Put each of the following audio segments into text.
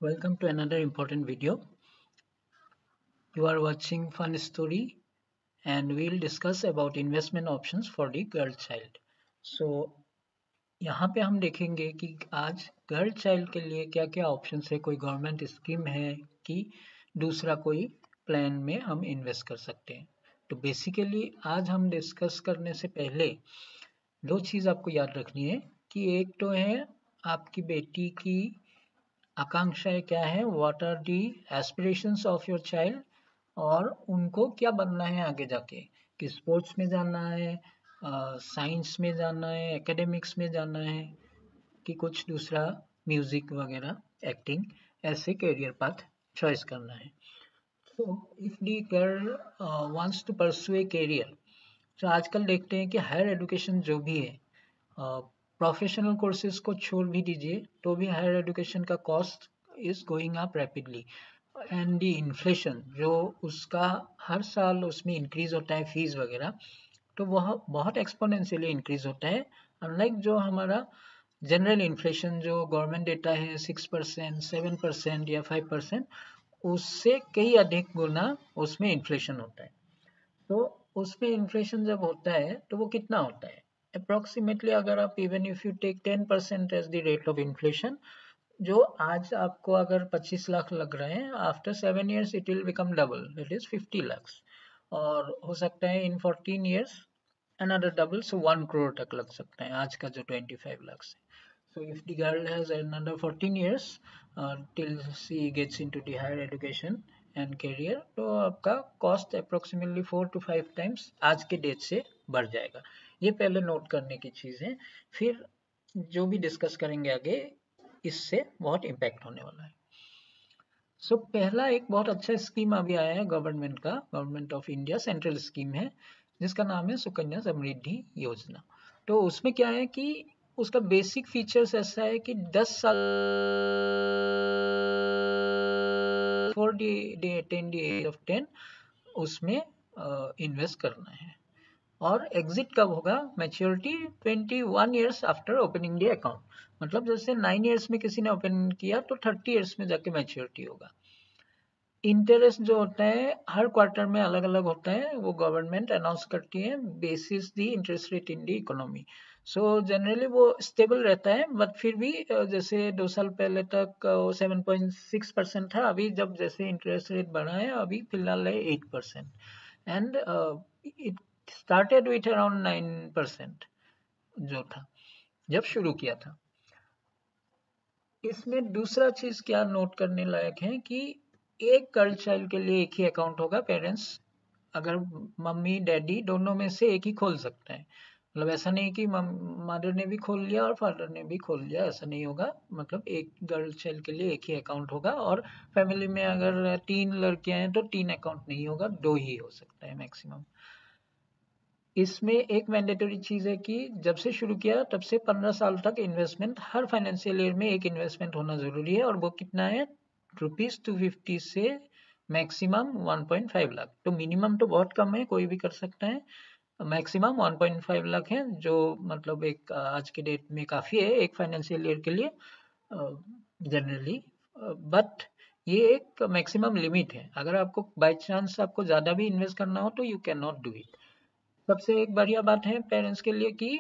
Welcome to another important video. You are watching Fun Story and we'll discuss about investment options for the girl child. So यहाँ पे हम देखेंगे कि आज girl child के लिए क्या क्या ऑप्शन है, कोई गवर्नमेंट स्कीम है कि दूसरा कोई प्लान में हम इन्वेस्ट कर सकते हैं। तो बेसिकली आज हम डिस्कस करने से पहले दो चीज़ आपको याद रखनी है कि एक तो है आपकी बेटी की आकांक्षाएं क्या है, what are the aspirations of your child, और उनको क्या बनना है आगे जाके, कि स्पोर्ट्स में जाना है, साइंस में जाना है, एकेडमिक्स में जाना है, कि कुछ दूसरा म्यूजिक वगैरह एक्टिंग, ऐसे करियर पाथ चॉइस करना है। So if the girl wants to pursue a career, तो आजकल देखते हैं कि हायर एजुकेशन जो भी है, प्रोफेशनल कोर्सेज को छोड़ भी दीजिए तो भी हायर एजुकेशन का cost is going up rapidly, and the inflation जो उसका हर साल उसमें इंक्रीज होता है फीस वगैरह, तो वह बहुत एक्सपोनेंशियली इंक्रीज होता है। अनलाइक जो हमारा जनरल इन्फ्लेशन जो गवर्नमेंट देता है 6%, 7% या 5%, उससे कई अधिक गुना उसमें इन्फ्लेशन होता है। तो उसमें इन्फ्लेशन जब होता है तो वो कितना होता है अप्रोक्सीमेटली, अगर आप even if you take 10% as the rate of inflation, जो आज आपको अगर 25 लाख लग रहे हैं, after 7 years it will become double, that is 50 lakhs, और हो सकता है इन 14 years another double, so 1 crore तक लग सकता है आज का जो 25 lakhs है। So if the girl has another 14 years till she gets into the higher education and career, तो आपका कॉस्ट अप्रोक्सीमेटली 4 to 5 times आज के डेट से बढ़ जाएगा। ये पहले नोट करने की चीज़ है, फिर जो भी डिस्कस करेंगे आगे इससे बहुत इम्पैक्ट होने वाला है। सो पहला एक बहुत अच्छा स्कीम अभी आया है गवर्नमेंट का, government of India central scheme है, जिसका नाम है सुकन्या समृद्धि योजना। तो उसमें क्या है कि उसका बेसिक फीचर्स ऐसा है कि 10 साल for the attain the age of 10 उसमें इन्वेस्ट करना है, और एग्जिट कब होगा, maturity 21 years after opening the account. मतलब जैसे 9 years में किसी ने ओपन किया तो 30 years में जाके मैच्योरिटी होगा। इंटरेस्ट जो होता है हर क्वार्टर में अलग अलग होता है, वो गवर्नमेंट अनाउंस करती है basis the interest rate in the economy. So generally वो स्टेबल रहता है, बट फिर भी जैसे 2 साल पहले तक 7.6% था, अभी जब जैसे इंटरेस्ट रेट बढ़ा है अभी फिलहाल है 8%, and it started with around 9% जो था जब शुरू किया था। इसमें दूसरा चीज क्या नोट करने लायक है कि एक गर्ल चाइल्ड के लिए एक ही अकाउंट होगा, पेरेंट्स अगर मम्मी डैडी दोनों में से एक ही खोल सकते हैं। मतलब ऐसा नहीं कि मदर ने भी खोल लिया और फादर ने भी खोल लिया, ऐसा नहीं होगा। मतलब एक गर्ल चाइल्ड के लिए एक ही अकाउंट होगा, और फैमिली में अगर 3 लड़कियां हैं तो 3 अकाउंट नहीं होगा, 2 ही हो सकता है मैक्सिमम। इसमें एक मैंडेटरी चीज है कि जब से शुरू किया तब से 15 साल तक इन्वेस्टमेंट हर फाइनेंशियल ईयर में एक इन्वेस्टमेंट होना जरूरी है, और वो कितना है, ₹250 से मैक्सिमम 1.5 लाख। तो मिनिमम तो बहुत कम है, कोई भी कर सकता है, मैक्सिमम 1.5 लाख है, जो मतलब एक आज के डेट में काफी है एक फाइनेंशियल ईयर के लिए जनरली। बट ये एक मैक्सिमम लिमिट है, अगर आपको बाय चांस आपको ज्यादा भी इन्वेस्ट करना हो तो you can not do it. सबसे एक बढ़िया बात है पेरेंट्स के लिए कि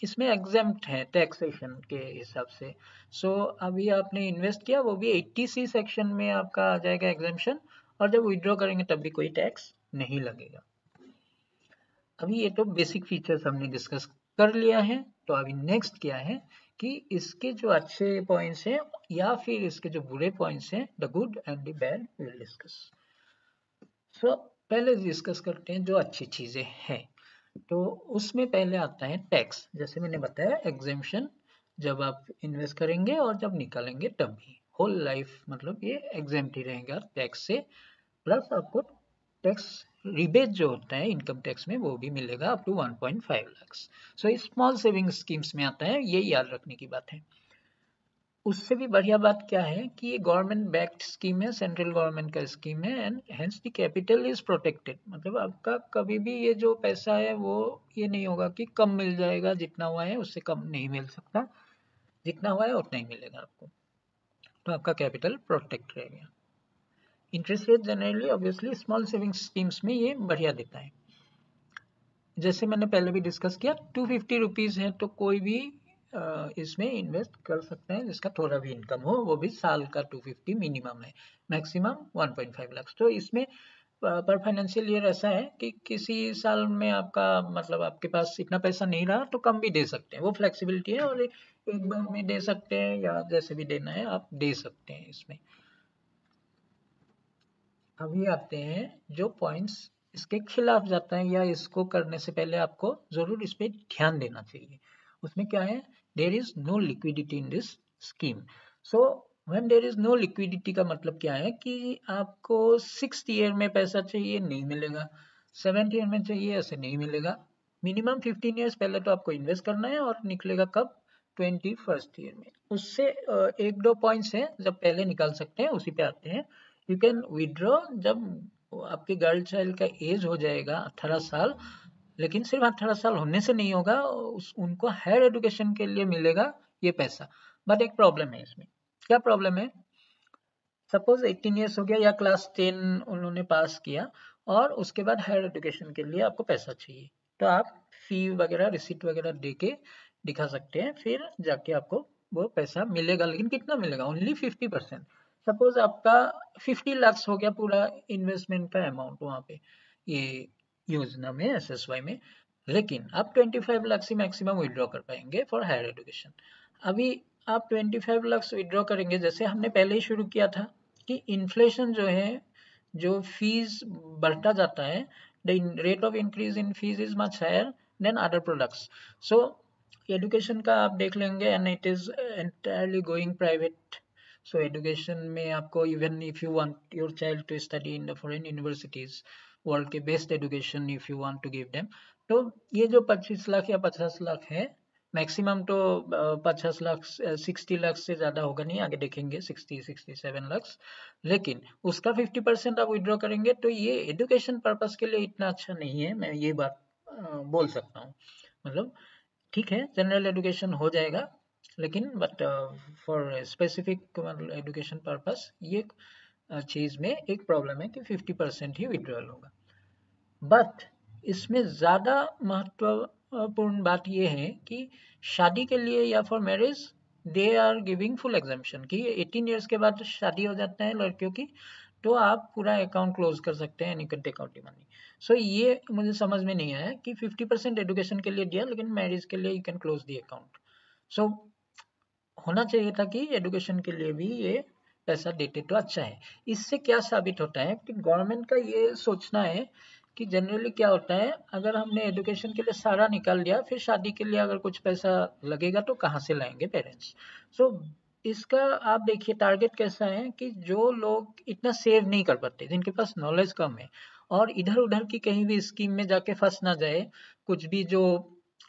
इसमें एग्जेम्प्ट है टैक्सेशन के हिसाब से। सो अभी आपने इन्वेस्ट किया, वो भी 80C सेक्शन में आपका आ जाएगा एग्जेम्पशन, और जब विड्रॉ करेंगे तब भी कोई टैक्स नहीं लगेगा। अभी ये तो बेसिक फीचर्स हमने डिस्कस कर लिया है, तो अभी नेक्स्ट क्या है कि इसके जो अच्छे पॉइंट्स हैं या फिर इसके जो बुरे पॉइंट्स हैं, the good and the bad will discuss. So पहले डिस्कस करते हैं जो अच्छी चीजें हैं। तो उसमें पहले आता है टैक्स, जैसे मैंने बताया एग्जेम्पशन जब आप इन्वेस्ट करेंगे और जब निकालेंगे तब भी होल लाइफ मतलब ये एग्जेम्प्ट ही रहेगा टैक्स से। प्लस आपको टैक्स रिबेट जो होता है इनकम टैक्स में वो भी मिलेगा up to 1.5 lakh. So small saving schemes में आता है, ये याद रखने की बात है। उससे भी बढ़िया बात क्या है कि ये गवर्नमेंट बैक्ड स्कीम है, सेंट्रल गवर्नमेंट का स्कीम है, and hence the capital is protected. मतलब आपका कभी भी ये जो पैसा है वो ये नहीं होगा कि कम मिल जाएगा, जितना हुआ है उससे कम नहीं मिल सकता, जितना हुआ है उतना ही मिलेगा आपको। तो आपका कैपिटल प्रोटेक्ट रहेगा। Interest rate generally obviously small savings schemes में ये बढ़िया देता है। जैसे मैंने पहले भी डिस्कस किया, 250 रुपीज़ है तो कोई भी इसमें इन्वेस्ट कर सकते हैं जिसका थोड़ा भी इनकम हो, वो भी साल का 250 मिनिमम है, मैक्सिमम 1.5 लाख। तो इसमें पर फाइनेंशियल ईयर ऐसा है कि किसी साल में आपका मतलब आपके पास इतना पैसा नहीं रहा तो कम भी दे सकते हैं, वो फ्लेक्सिबिलिटी है, और एक बार में दे सकते हैं या जैसे भी देना है आप दे सकते हैं इसमें। अभी आते हैं जो पॉइंट्स इसके खिलाफ जाता है या इसको करने से पहले आपको जरूर इस पे ध्यान देना चाहिए। उसमें क्या है, there is no liquidity in this scheme. So when there is no liquidity का मतलब क्या है कि आपको 6th ईयर में पैसा चाहिए, नहीं मिलेगा, 7th ईयर में चाहिए, ऐसे नहीं मिलेगा। मिनिमम 15 ईयर्स पहले तो आपको इन्वेस्ट करना है और निकलेगा कब, 21st ईयर में। उससे एक दो पॉइंट्स हैं जब पहले निकाल सकते हैं, उसी पे आते हैं। यू कैन विड्रॉ जब आपके गर्ल चाइल्ड का एज हो जाएगा 18 साल, लेकिन सिर्फ 18 साल होने से नहीं होगा, उनको हायर एजुकेशन के लिए मिलेगा ये पैसा। बट एक प्रॉब्लम है इसमें। क्या प्रॉब्लम है, सपोज 18 ईयर्स हो गया या क्लास 10 उन्होंने पास किया और उसके बाद हायर एजुकेशन के लिए आपको पैसा चाहिए, तो आप फी वगैरह रिसिट वगैरह दे के दिखा सकते हैं, फिर जाके आपको वो पैसा मिलेगा। लेकिन कितना मिलेगा, ओनली 50%। सपोज आपका 50 लाख हो गया पूरा इन्वेस्टमेंट का अमाउंट वहाँ पे ये योजना में, एसएसवाई में, लेकिन आप 25 लाख से मैक्सिमम विड्रॉ कर पाएंगे फॉर हायर एजुकेशन। अभी आप 25 लाख विड्रॉ करेंगे, जैसे हमने पहले ही शुरू किया था कि इन्फ्लेशन जो है, जो फीस बढ़ता जाता है, the rate of increase in fees is much higher than other products. So education का आप देख लेंगे and it is entirely going private. So education में आपको, even if you want your child to study in the foreign universities, world के best education if you want to give them, तो ये जो 25 लाख या 50 लाख है, मैक्सिमम तो 50 लाख 60 लाख से ज़्यादा होगा नहीं, आगे देखेंगे 67 लाख। लेकिन उसका 50% आप विड्रॉ करेंगे तो ये एजुकेशन पर्पस के लिए इतना अच्छा नहीं है, मैं ये बात बोल सकता हूँ। मतलब ठीक है, जनरल एजुकेशन हो जाएगा, लेकिन but for specific education purpose ये चीज़ में एक प्रॉब्लम है कि 50% ही विड्रॉल होगा। बट इसमें ज़्यादा महत्वपूर्ण बात यह है कि शादी के लिए या for marriage they are giving full exemption कि 18 ईयर्स के बाद शादी हो जाता है लड़कियों की, तो आप पूरा अकाउंट क्लोज कर सकते हैं, एनी टेक आउट मनी। सो ये मुझे समझ में नहीं आया कि 50% एजुकेशन के लिए दिया लेकिन मैरिज के लिए you can close the account. So होना चाहिए था कि एजुकेशन के लिए भी ये पैसा देते तो अच्छा है। इससे क्या साबित होता है कि गवर्नमेंट का ये सोचना है कि जनरली क्या होता है, अगर हमने एजुकेशन के लिए सारा निकाल दिया, फिर शादी के लिए अगर कुछ पैसा लगेगा तो कहाँ से लाएंगे पेरेंट्स। सो इसका आप देखिए टारगेट कैसा है कि जो लोग इतना सेव नहीं कर पाते, जिनके पास नॉलेज कम है, और इधर उधर की कहीं भी स्कीम में जाके फंस ना जाए, कुछ भी जो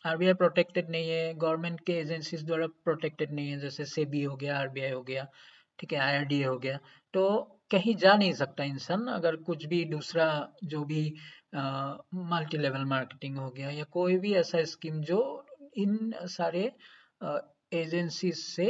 आरबीआई प्रोटेक्टेड नहीं है, गवर्नमेंट के एजेंसीज द्वारा प्रोटेक्टेड नहीं है, जैसे सेबी हो गया, आरबीआई हो गया, ठीक है, आईआरडीए हो गया, तो कहीं जा नहीं सकता इंसान अगर कुछ भी दूसरा जो भी मल्टी लेवल मार्केटिंग हो गया या कोई भी ऐसा स्कीम जो इन सारे एजेंसीज से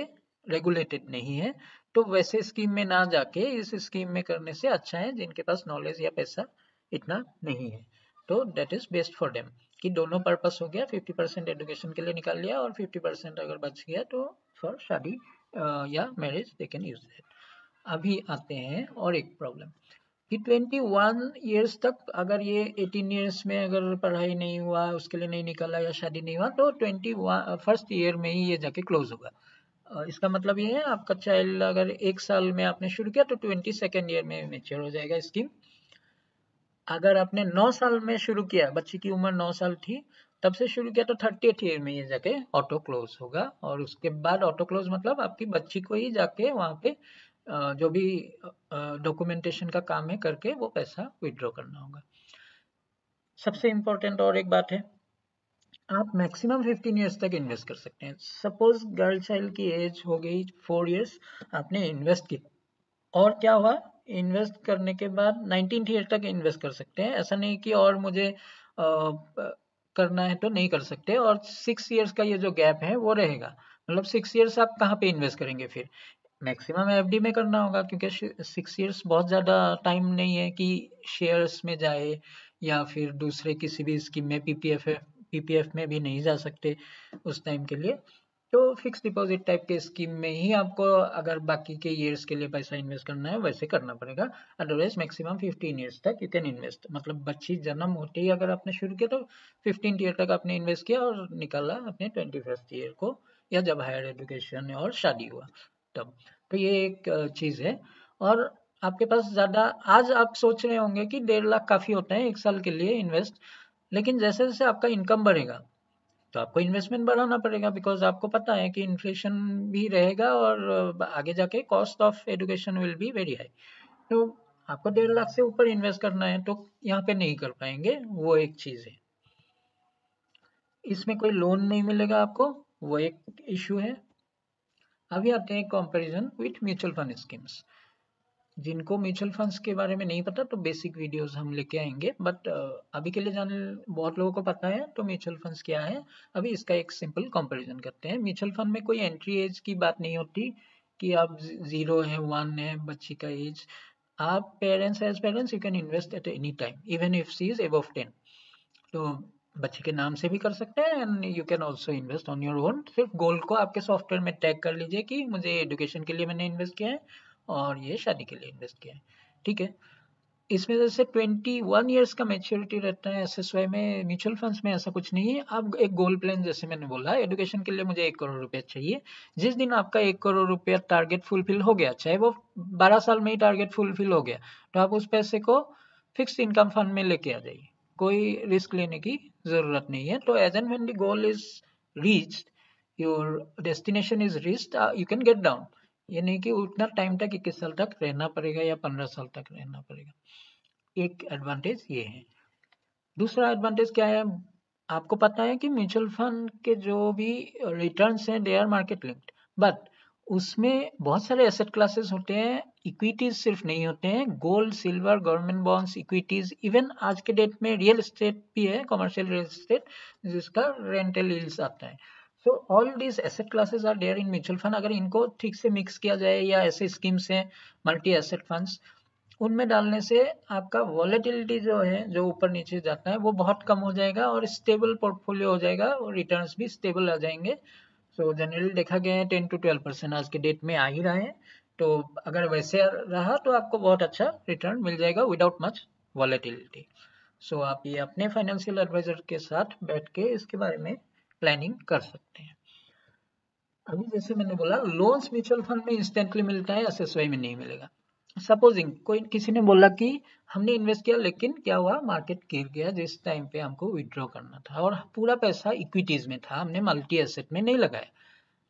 रेगुलेटेड नहीं है, तो वैसे स्कीम में ना जाके इस स्कीम में करने से अच्छा है जिनके पास नॉलेज या पैसा इतना नहीं है। तो that is best for them कि दोनों पर्पस हो गया, 50% एजुकेशन के लिए निकाल लिया और 50% अगर बच गया तो फॉर शादी या marriage they can use that. अभी आते हैं और एक प्रॉब्लम कि 21 ईयर्स तक अगर ये 18 ईयर्स में अगर पढ़ाई नहीं हुआ, उसके लिए नहीं निकाला या शादी नहीं हुआ, तो 21st ईयर में ही ये जाके क्लोज होगा। इसका मतलब ये है आपका चाइल्ड अगर एक साल में आपने शुरू किया तो 22nd ईयर में मेच्योर हो जाएगा स्कीम। अगर आपने 9 साल में शुरू किया, बच्ची की उम्र 9 साल थी तब से शुरू किया, तो 30th ईयर में ये जाके ऑटो क्लोज होगा, और उसके बाद ऑटो क्लोज मतलब आपकी बच्ची को ही जाके वहाँ पे जो भी डॉक्यूमेंटेशन का काम है करके वो पैसा विड्रॉ करना होगा। सबसे इम्पोर्टेंट और एक बात है, आप मैक्सिमम 15 ईयर्स तक इन्वेस्ट कर सकते हैं। सपोज गर्ल चाइल्ड की एज हो गई 4 ईयर्स, आपने इन्वेस्ट किया और क्या हुआ, इन्वेस्ट करने के बाद 19th ईयर तक इन्वेस्ट कर सकते हैं, ऐसा नहीं कि और मुझे करना है तो नहीं कर सकते। और 6 ईयर्स का ये जो गैप है वो रहेगा, मतलब 6 ईयर्स आप कहाँ पे इन्वेस्ट करेंगे फिर, मैक्सिमम एफडी में करना होगा, क्योंकि 6 इयर्स बहुत ज़्यादा टाइम नहीं है कि शेयर्स में जाए या फिर दूसरे किसी भी स्कीम में, पीपीएफ में भी नहीं जा सकते उस टाइम के लिए। तो फिक्स डिपॉजिट टाइप के स्कीम में ही आपको अगर बाकी के ईयर्स के लिए पैसा इन्वेस्ट करना है वैसे करना पड़ेगा। अदरवाइज मैक्सिमम 15 ईयर्स तक यू कैन इन्वेस्ट, मतलब बच्ची जन्म होते ही अगर आपने शुरू किया तो 15 ईयर तक आपने इन्वेस्ट किया और निकाला अपने 21st ईयर को, या जब हायर एजुकेशन और शादी हुआ तब। तो ये एक चीज़ है। और आपके पास ज़्यादा, आज आप सोच रहे होंगे कि 1.5 लाख काफ़ी होता है 1 साल के लिए इन्वेस्ट, लेकिन जैसे जैसे आपका इनकम बढ़ेगा तो आपको इन्वेस्टमेंट बढ़ाना पड़ेगा, बिकॉज आपको पता है कि इन्फ्लेशन भी रहेगा और आगे जाके cost of education will be very high. तो आपको 1.5 लाख से ऊपर इन्वेस्ट करना है तो यहाँ पे नहीं कर पाएंगे, वो एक चीज़ है। इसमें कोई लोन नहीं मिलेगा आपको, वो एक इशू है। अभी आते हैं comparison with mutual fund schemes. जिनको म्यूचुअल फंड्स के बारे में नहीं पता तो बेसिक वीडियोस हम लेके आएंगे, बट अभी के लिए जान, बहुत लोगों को पता है तो म्यूचुअल फंड्स क्या है। अभी इसका एक सिंपल कंपैरिजन करते हैं। म्यूचुअल फंड में कोई एंट्री एज की बात नहीं होती कि आप 0 है 1 है बच्ची का एज। आप parents, as parents you can invest at any time even if she is above 10। तो बच्चे के नाम से भी कर सकते हैं and you can also invest on your own. सिर्फ गोल को आपके सॉफ्टवेयर में टैग कर लीजिए कि मुझे एजुकेशन के लिए मैंने इन्वेस्ट किया है और ये शादी के लिए इन्वेस्ट किया है, ठीक है। इसमें जैसे 21 ईयर्स का मैच्योरिटी रहता है एसएसवाई में, म्यूचुअल फंड्स में ऐसा कुछ नहीं है। आप एक गोल प्लान, जैसे मैंने बोला एजुकेशन के लिए मुझे 1 करोड़ रुपया चाहिए, जिस दिन आपका 1 करोड़ रुपया टारगेट फुलफिल हो गया, चाहे वो 12 साल में ही टारगेट फुलफिल हो गया, तो आप उस पैसे को फिक्स इनकम फंड में लेके आ जाइए, कोई रिस्क लेने की जरूरत नहीं है। तो as and when the goal is reached, your destination is reached, you can get down. ये नहीं कि उतना टाइम तक 21 साल तक रहना पड़ेगा या 15 साल तक रहना पड़ेगा। एक एडवांटेज ये है। दूसरा एडवांटेज क्या है, आपको पता है कि म्यूचुअल फंड के जो भी रिटर्न्स हैं they are market linked, but उसमें बहुत सारे एसेट क्लासेस होते हैं, इक्विटीज सिर्फ नहीं होते हैं, gold silver government bonds equities, even आज के डेट में रियल एस्टेट भी है, कमर्शियल रियल एस्टेट जिसका रेंटल यील्ड्स आता है। So all these asset classes are there in mutual fund. अगर इनको ठीक से मिक्स किया जाए या ऐसे स्कीम्स हैं मल्टी एसेट फंड्स, उनमें डालने से आपका वॉलेटिलिटी जो है, जो ऊपर नीचे जाता है, वो बहुत कम हो जाएगा और स्टेबल पोर्टफोलियो हो जाएगा और रिटर्न्स भी स्टेबल आ जाएंगे। सो जनरली देखा गया है 10 to 12% आज के डेट में आ ही रहा है। तो अगर वैसे रहा तो आपको बहुत अच्छा रिटर्न मिल जाएगा विदाउट मच वॉलेटिलिटी। सो आप ये अपने फाइनेंशियल एडवाइजर के साथ बैठ के इसके बारे में प्लानिंग कर सकते हैं। अभी जैसे मैंने बोला, लोन्स म्यूचुअल फंड में इंस्टेंटली मिलता है, एसएसवाई में नहीं मिलेगा। सपोजिंग कोई किसी ने बोला कि हमने इन्वेस्ट किया लेकिन क्या हुआ, मार्केट गिर गया जिस टाइम पे हमको विड्रॉ करना था और पूरा पैसा इक्विटीज में था, हमने मल्टी एसेट में नहीं लगाया,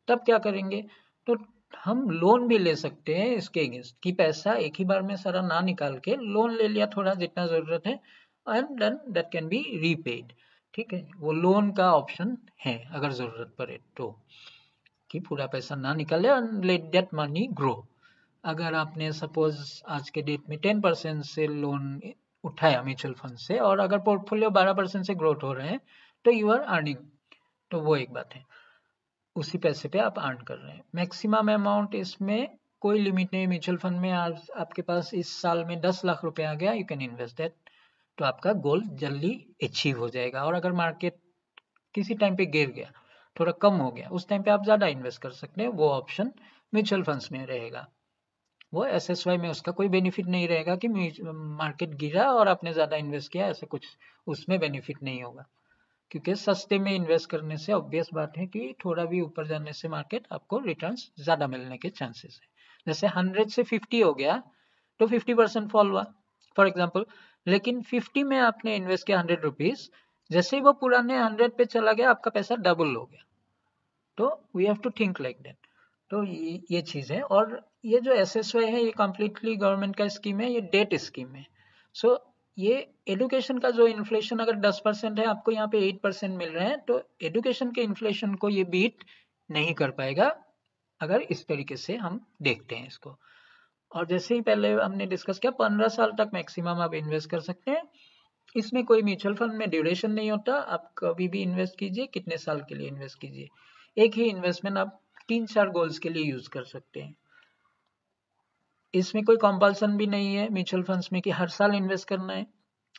तब क्या करेंगे? तो हम लोन भी ले सकते हैं इसके अगेंस्ट, कि पैसा एक ही बार में सारा ना निकाल के लोन ले लिया थोड़ा जितना जरूरत है, and then that can be repaid. ठीक है, वो लोन का ऑप्शन है अगर जरूरत पड़े तो, कि पूरा पैसा ना निकाले and let that money grow. अगर आपने सपोज आज के डेट में 10% से लोन उठाया म्यूचुअल फंड से और अगर पोर्टफोलियो 12% से ग्रोथ हो रहे हैं तो यू आर अर्निंग, तो वो एक बात है, उसी पैसे पे आप अर्न कर रहे हैं। मैक्सिमम अमाउंट इसमें कोई लिमिट नहीं। म्यूचुअल फंड में आज आपके पास इस साल में 10 लाख रुपए आ गया, यू कैन इन्वेस्ट दैट, तो आपका गोल जल्दी अचीव हो जाएगा। और अगर मार्केट किसी टाइम पे गिर गया, थोड़ा कम हो गया, उस टाइम पे आप ज़्यादा इन्वेस्ट कर सकते हैं, वो ऑप्शन म्यूचुअल फंड्स में रहेगा। वो एसएसवाई में उसका कोई बेनिफिट नहीं रहेगा कि मार्केट गिरा और आपने ज़्यादा इन्वेस्ट किया, ऐसा कुछ उसमें बेनिफिट नहीं होगा, क्योंकि सस्ते में इन्वेस्ट करने से ऑब्वियस बात है कि थोड़ा भी ऊपर जाने से मार्केट आपको रिटर्न्स ज़्यादा मिलने के चांसेस है। जैसे 100 से 50 हो गया तो 50% फॉल हुआ फॉर एग्जाम्पल, लेकिन 50 में आपने इन्वेस्ट किया 100 रुपीज, जैसे ही वो पुराने 100 पे चला गया आपका पैसा डबल हो गया। तो we have to think like that. तो ये चीज़ है। और ये जो एसएसवाई है ये कम्प्लीटली गवर्नमेंट का स्कीम है, ये डेट स्कीम है। सो ये एडुकेशन का जो इन्फ्लेशन अगर 10% है, आपको यहाँ पे 8% मिल रहे हैं, तो एडुकेशन के इन्फ्लेशन को ये बीट नहीं कर पाएगा अगर इस तरीके से हम देखते हैं इसको। और जैसे ही पहले हमने डिस्कस किया, 15 साल तक मैक्सिमम आप इन्वेस्ट कर सकते हैं। इसमें कोई म्यूचुअल फंड में ड्यूरेशन नहीं होता, आप कभी भी इन्वेस्ट कीजिए, कितने साल के लिए इन्वेस्ट कीजिए। एक ही इन्वेस्टमेंट आप 3-4 गोल्स के लिए यूज कर सकते हैं। इसमें कोई कंपल्सन भी नहीं है म्यूचुअल फंड्स में कि हर साल इन्वेस्ट करना है।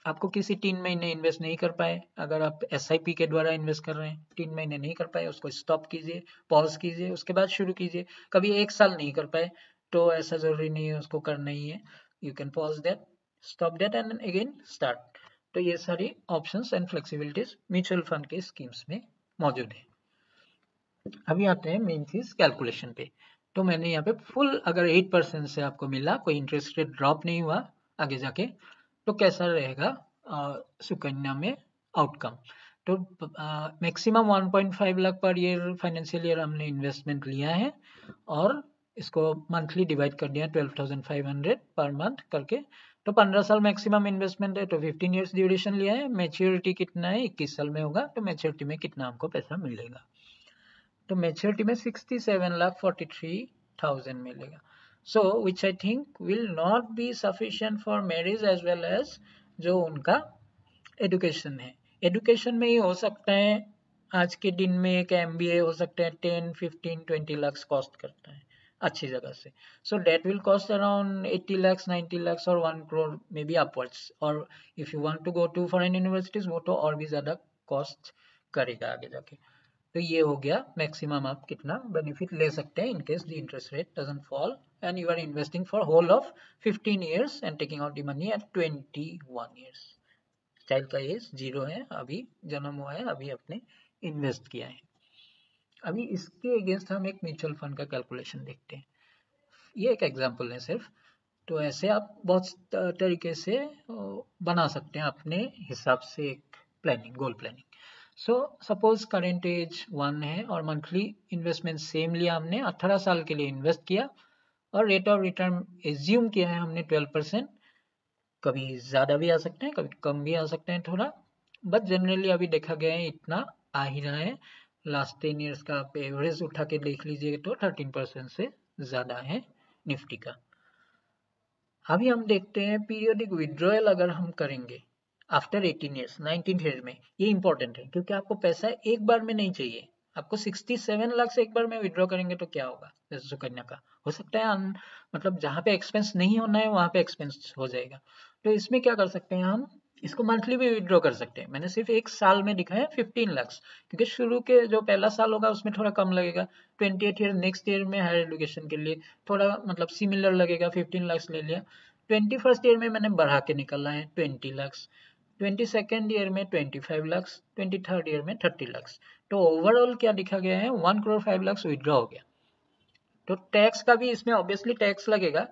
आपको किसी 3 महीने इन्वेस्ट नहीं कर पाए, अगर आप SIP के द्वारा इन्वेस्ट कर रहे हैं, 3 महीने नहीं कर पाए, उसको स्टॉप कीजिए, पॉज कीजिए, उसके बाद शुरू कीजिए। कभी 1 साल नहीं कर पाए तो ऐसा ज़रूरी नहीं है उसको करना ही है। You can pause that, stop that and again start. तो ये सारी options and flexibilities mutual fund के स्कीम्स में मौजूद है। अभी आते हैं मेन चीज कैलकुलेशन पे। तो मैंने यहाँ पे फुल, अगर 8% से आपको मिला, कोई इंटरेस्ट रेट ड्रॉप नहीं हुआ आगे जाके, तो कैसा रहेगा सुकन्या में आउटकम। तो maximum 1.5 lakh per year financial year हमने इन्वेस्टमेंट लिया है और इसको मंथली डिवाइड कर दिया 12,500 पर मंथ करके। तो 15 साल मैक्सिमम इन्वेस्टमेंट है, तो 15 ईयर्स ड्यूरेशन लिया है। मैच्योरिटी कितना है, 21 साल में होगा, तो मैच्योरिटी में कितना हमको पैसा मिलेगा। तो मैच्योरिटी में 67,43,000 मिलेगा। So which I think will not be sufficient for marriage as well as जो उनका एजुकेशन है। एजुकेशन में ही हो सकता है, आज के दिन में एक MBA हो सकता है 10, 15, 20 लाख कॉस्ट करता है अच्छी जगह से। So that will cost around 80 lakhs, 90 lakhs और 1 crore मे बी अपवर्ड्स। और if you want to go to foreign universities वो तो और भी ज़्यादा कॉस्ट करेगा आगे जाके। तो ये हो गया मैक्सिमम आप कितना बेनिफिट ले सकते हैं in case the interest rate doesn't fall and you are investing for whole of 15 years and taking out the money at 21 years। Child का एज 0 है, अभी जन्म हुआ है, अभी आपने इन्वेस्ट किया है। अभी इसके अगेंस्ट हम एक म्यूचुअल फंड का कैलकुलेशन देखते हैं। ये एक एग्जांपल है सिर्फ। तो ऐसे आप बहुत तरीके से बना सकते हैं अपने हिसाब से एक planning, goal planning. So suppose current age 1 है और मंथली इन्वेस्टमेंट सेम लिया हमने, 18 साल के लिए इन्वेस्ट किया और रेट ऑफ रिटर्न एज्यूम किया है हमने 12%। कभी ज़्यादा भी आ सकते हैं, कभी कम भी आ सकते हैं थोड़ा, बट जनरली अभी देखा गया है इतना आ ही रहा है। लास्ट 10 ईयर्स का आप एवरेज उठा के देख लीजिए तो 13% से ज़्यादा है निफ्टी का। अभी हम देखते हैं पीरियोडिक विड्रॉयल अगर हम करेंगे आफ्टर 18 ईयर्स, 19 ईयर में, ये इंपॉर्टेंट है क्योंकि आपको पैसा एक बार में नहीं चाहिए। आपको 67 लाख से एक बार में विड्रॉ करेंगे तो क्या होगा, जैसे सुकन्या का हो सकता है मतलब जहाँ पे एक्सपेंस नहीं होना है वहाँ पे एक्सपेंस हो जाएगा। तो इसमें क्या कर सकते हैं हम, इसको मंथली भी विड्रॉ कर सकते हैं। मैंने सिर्फ एक साल में दिखाया 15 लाख, क्योंकि शुरू के जो पहला साल होगा उसमें थोड़ा कम लगेगा। 28 ईयर नेक्स्ट ईयर में हायर एजुकेशन के लिए थोड़ा मतलब सिमिलर लगेगा, 15 लाख ले लिया। 21st ईयर में मैंने बढ़ा के निकाला है 20 लाख, 22nd ईयर में 25 लाख, 23rd ईयर में 30 लाख। तो ओवरऑल क्या दिखा गया है, 1 crore 5 lakhs विड्रॉ हो गया। तो टैक्स का भी इसमें ऑब्वियसली टैक्स लगेगा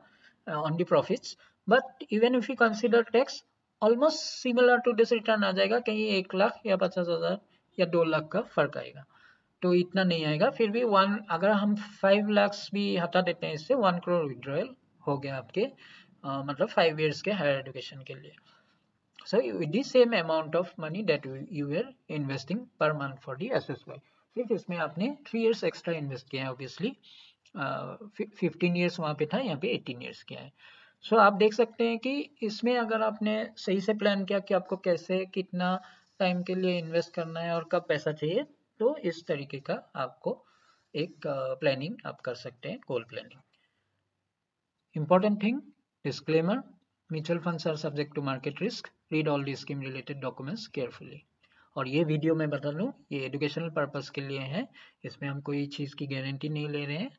on the profits, but even if you consider tax almost similar to this return आ जाएगा, कहीं 1 लाख या 50,000 या 2 लाख का फर्क आएगा। तो इतना नहीं आएगा, फिर भी अगर हम 5 लाख भी हटा देते हैं इससे, 1 crore विड्रॉयल हो गया आपके मतलब 5 years के हायर एजुकेशन के लिए। So with the same amount of money that you were investing per month for the SSY, सिर्फ इसमें आपने 3 years extra invest किया है ऑब्वियसली। 15 years वहाँ पे था, यहाँ पे 18 years किया है। सो आप देख सकते हैं कि इसमें अगर आपने सही से प्लान किया कि आपको कैसे कितना टाइम के लिए इन्वेस्ट करना है और कब पैसा चाहिए, तो इस तरीके का आपको एक प्लानिंग आप कर सकते हैं, goal planning. Important thing, disclaimer, mutual funds are subject to market risk. Read all the scheme related documents carefully. और ये वीडियो मैं बता दूं, ये एजुकेशनल पर्पस के लिए है, इसमें हम कोई चीज़ की गारंटी नहीं ले रहे हैं।